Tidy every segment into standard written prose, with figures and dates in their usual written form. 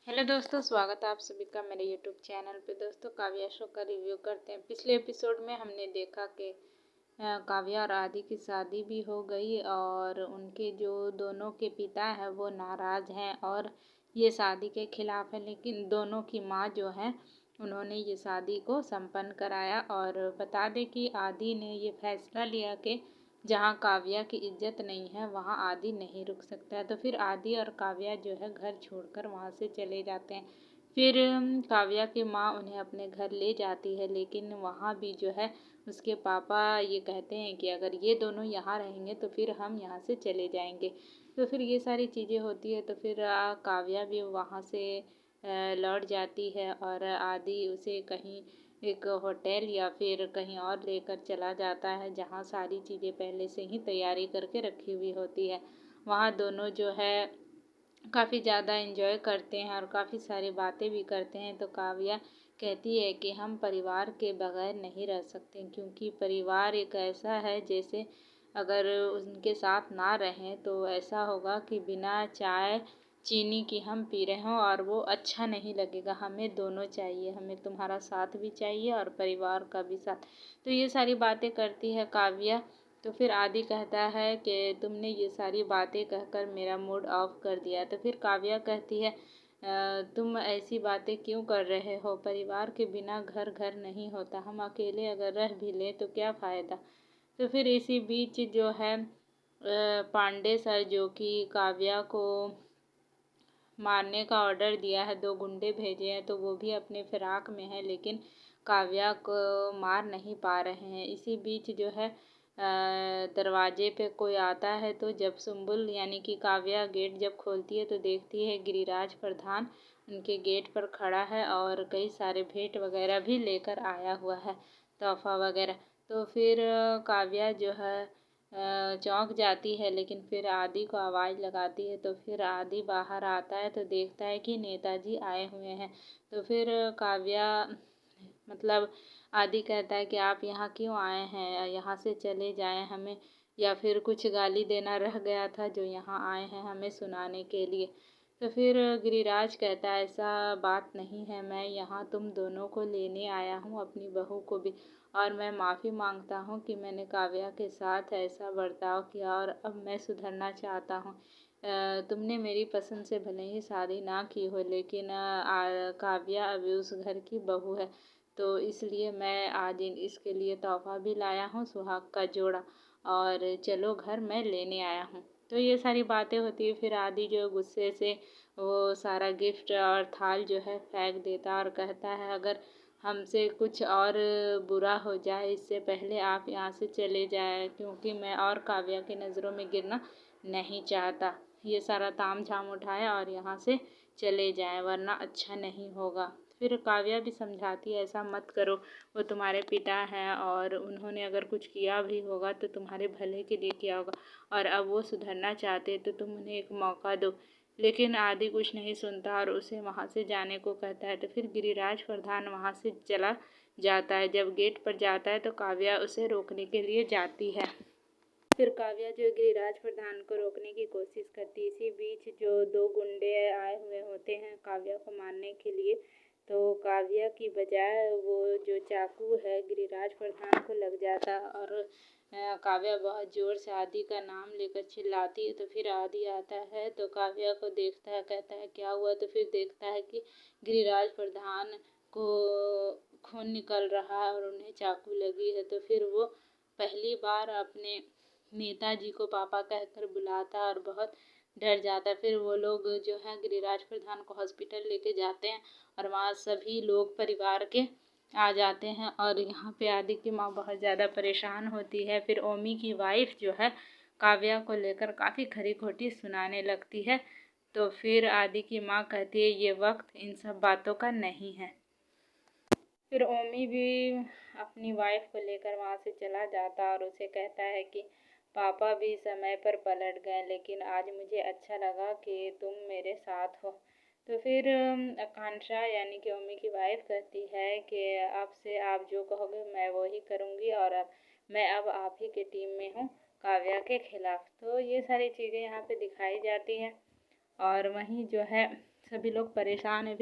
Hello दोस्तों, स्वागत है आप सभी का मेरे यूट्यूब चैनल पे। दोस्तों, काव्या शो का रिव्यू करते हैं। पिछले एपिसोड में हमने देखा कि काव्या और आदि की शादी भी हो गई और उनके जो दोनों के पिता हैं वो नाराज़ हैं और ये शादी के खिलाफ है। लेकिन दोनों की माँ जो है उन्होंने ये शादी को संपन्न कराया। और बता दें कि आदि ने ये फैसला लिया कि जहाँ काव्या की इज्जत नहीं है वहाँ आदि नहीं रुक सकता है। तो फिर आदि और काव्या जो है घर छोड़कर वहाँ से चले जाते हैं। फिर काव्या की माँ उन्हें अपने घर ले जाती है, लेकिन वहाँ भी जो है उसके पापा ये कहते हैं कि अगर ये दोनों यहाँ रहेंगे तो फिर हम यहाँ से चले जाएंगे। तो फिर ये सारी चीज़ें होती है। तो फिर काव्या भी वहाँ से लौट जाती है और आदि उसे कहीं एक होटल या फिर कहीं और लेकर चला जाता है, जहाँ सारी चीज़ें पहले से ही तैयारी करके रखी हुई होती है। वहाँ दोनों जो है काफ़ी ज़्यादा एंजॉय करते हैं और काफ़ी सारी बातें भी करते हैं। तो काव्या कहती है कि हम परिवार के बगैर नहीं रह सकते, क्योंकि परिवार एक ऐसा है जैसे अगर उनके साथ ना रहें तो ऐसा होगा कि बिना चाय चीनी की हम पी रहे हों और वो अच्छा नहीं लगेगा। हमें दोनों चाहिए, हमें तुम्हारा साथ भी चाहिए और परिवार का भी साथ। तो ये सारी बातें करती है काव्या। तो फिर आदि कहता है कि तुमने ये सारी बातें कहकर मेरा मूड ऑफ कर दिया। तो फिर काव्या कहती है तुम ऐसी बातें क्यों कर रहे हो? परिवार के बिना घर घर नहीं होता। हम अकेले अगर रह भी लें तो क्या फ़ायदा। तो फिर इसी बीच जो है पांडे सर, जो कि काव्या को मारने का ऑर्डर दिया है, 2 गुंडे भेजे हैं, तो वो भी अपने फिराक में है, लेकिन काव्या को मार नहीं पा रहे हैं। इसी बीच जो है दरवाजे पे कोई आता है। तो जब सुम्बुल यानी कि काव्या गेट जब खोलती है तो देखती है गिरिराज प्रधान उनके गेट पर खड़ा है और कई सारे भेंट वगैरह भी लेकर आया हुआ है, तोहफा वगैरह। तो फिर काव्या जो है चौंक जाती है, लेकिन फिर आदि को आवाज़ लगाती है। तो फिर आदि बाहर आता है तो देखता है कि नेताजी आए हुए हैं। तो फिर काव्या मतलब आदि कहता है कि आप यहाँ क्यों आए हैं, यहाँ से चले जाएं, हमें या फिर कुछ गाली देना रह गया था जो यहाँ आए हैं हमें सुनाने के लिए। तो फिर गिरिराज कहता है ऐसा बात नहीं है, मैं यहाँ तुम दोनों को लेने आया हूँ, अपनी बहू को भी। और मैं माफ़ी मांगता हूँ कि मैंने काव्या के साथ ऐसा बर्ताव किया और अब मैं सुधरना चाहता हूँ। तुमने मेरी पसंद से भले ही शादी ना की हो, लेकिन काव्या अभी उस घर की बहू है। तो इसलिए मैं आज इसके लिए तोहफा भी लाया हूँ, सुहाग का जोड़ा, और चलो घर मैं लेने आया हूँ। तो ये सारी बातें होती है। फिर आदि जो गुस्से से वो सारा गिफ्ट और थाल जो है फेंक देता और कहता है अगर हमसे कुछ और बुरा हो जाए इससे पहले आप यहाँ से चले जाए, क्योंकि मैं और काव्या की नज़रों में गिरना नहीं चाहता। ये सारा ताम झाम उठाए और यहाँ से चले जाएं, वरना अच्छा नहीं होगा। फिर काव्या भी समझाती है ऐसा मत करो, वो तुम्हारे पिता हैं और उन्होंने अगर कुछ किया भी होगा तो तुम्हारे भले के लिए किया होगा, और अब वो सुधरना चाहते तो तुम उन्हें एक मौका दो। लेकिन आदि कुछ नहीं सुनता और उसे वहाँ से जाने को कहता है। तो फिर गिरिराज प्रधान वहाँ से चला जाता है। जब गेट पर जाता है तो काव्या उसे रोकने के लिए जाती है। फिर काव्या जो गिरिराज प्रधान को रोकने की कोशिश करती है। इसी बीच जो 2 गुंडे आए हुए होते हैं काव्या को मारने के लिए, तो काव्या की बजाय वो जो चाकू है गिरिराज प्रधान को लग जाता है और काव्या बहुत ज़ोर से आदि का नाम लेकर चिल्लाती है। तो फिर आदि आता है तो काव्या को देखता है, कहता है क्या हुआ। तो फिर देखता है कि गिरिराज प्रधान को खून निकल रहा है और उन्हें चाकू लगी है। तो फिर वो पहली बार अपने नेताजी को पापा कहकर बुलाता और बहुत डर जाता है। फिर वो लोग जो है गिरिराज प्रधान को हॉस्पिटल लेके जाते हैं और वहाँ सभी लोग परिवार के आ जाते हैं। और यहाँ पे आदि की माँ बहुत ज़्यादा परेशान होती है। फिर ओमी की वाइफ जो है काव्या को लेकर काफ़ी खरी खोटी सुनाने लगती है। तो फिर आदि की माँ कहती है ये वक्त इन सब बातों का नहीं है। फिर ओमी भी अपनी वाइफ को लेकर वहाँ से चला जाता और उसे कहता है कि पापा भी समय पर पलट गए, लेकिन आज मुझे अच्छा लगा कि तुम मेरे साथ हो। तो फिर आकांक्षा यानी कि ओमी की वाइफ कहती है कि अब से आप जो कहोगे मैं वो ही करूँगी और मैं अब आप ही के टीम में हूँ काव्या के खिलाफ। तो ये सारी चीज़ें यहाँ पे दिखाई जाती हैं। और वहीं जो है सभी लोग परेशान हैं।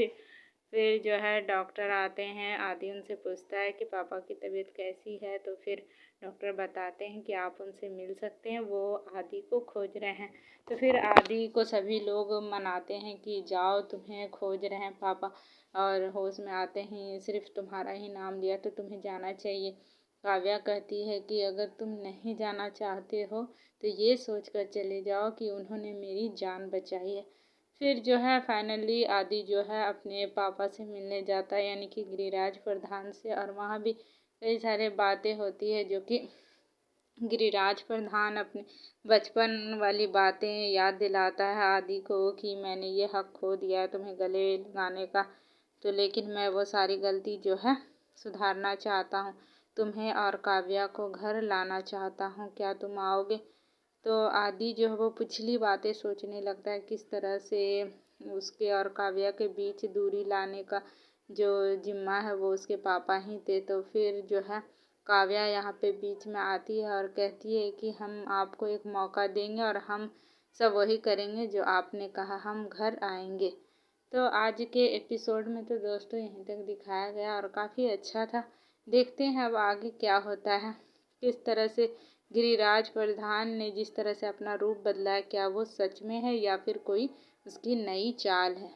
फिर जो है डॉक्टर आते हैं, आदि उनसे पूछता है कि पापा की तबीयत कैसी है, तो फिर डॉक्टर बताते हैं कि आप उनसे मिल सकते हैं, वो आदि को खोज रहे हैं। तो फिर आदि को सभी लोग मनाते हैं कि जाओ, तुम्हें खोज रहे हैं पापा, और होश में आते ही सिर्फ तुम्हारा ही नाम लिया तो तुम्हें जाना चाहिए। काव्या कहती है कि अगर तुम नहीं जाना चाहते हो तो ये सोच कर चले जाओ कि उन्होंने मेरी जान बचाई है। फिर जो है फाइनली आदि जो है अपने पापा से मिलने जाता है, यानी कि गिरिराज प्रधान से, और वहाँ भी कई सारे बातें होती है जो कि गिरिराज प्रधान अपने बचपन वाली बातें याद दिलाता है आदि को कि मैंने ये हक खो दिया है तुम्हें गले लगाने का, तो लेकिन मैं वो सारी गलती जो है सुधारना चाहता हूँ, तुम्हें और काव्या को घर लाना चाहता हूँ, क्या तुम आओगे? तो आदि जो है वो पिछली बातें सोचने लगता है, किस तरह से उसके और काव्या के बीच दूरी लाने का जो जिम्मा है वो उसके पापा ही थे। तो फिर जो है काव्या यहाँ पे बीच में आती है और कहती है कि हम आपको एक मौका देंगे और हम सब वही करेंगे जो आपने कहा, हम घर आएंगे। तो आज के एपिसोड में तो दोस्तों यहीं तक दिखाया गया और काफ़ी अच्छा था। देखते हैं अब आगे क्या होता है, किस तरह से गिरिराज प्रधान ने जिस तरह से अपना रूप बदला है, क्या वो सच में है या फिर कोई उसकी नई चाल है।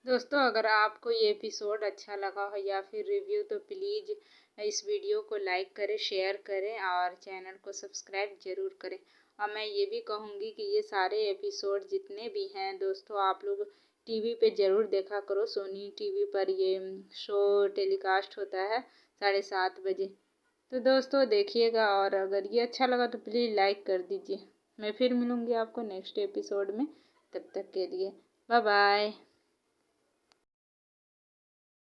दोस्तों अगर आपको ये एपिसोड अच्छा लगा हो या फिर रिव्यू, तो प्लीज़ इस वीडियो को लाइक करें, शेयर करें और चैनल को सब्सक्राइब ज़रूर करें। और मैं ये भी कहूँगी कि ये सारे एपिसोड जितने भी हैं दोस्तों, आप लोग टीवी पे ज़रूर देखा करो। सोनी टीवी पर ये शो टेलीकास्ट होता है 7:30 बजे। तो दोस्तों देखिएगा, और अगर ये अच्छा लगा तो प्लीज़ लाइक कर दीजिए। मैं फिर मिलूँगी आपको नेक्स्ट एपिसोड में, तब तक के लिए बाय बाय।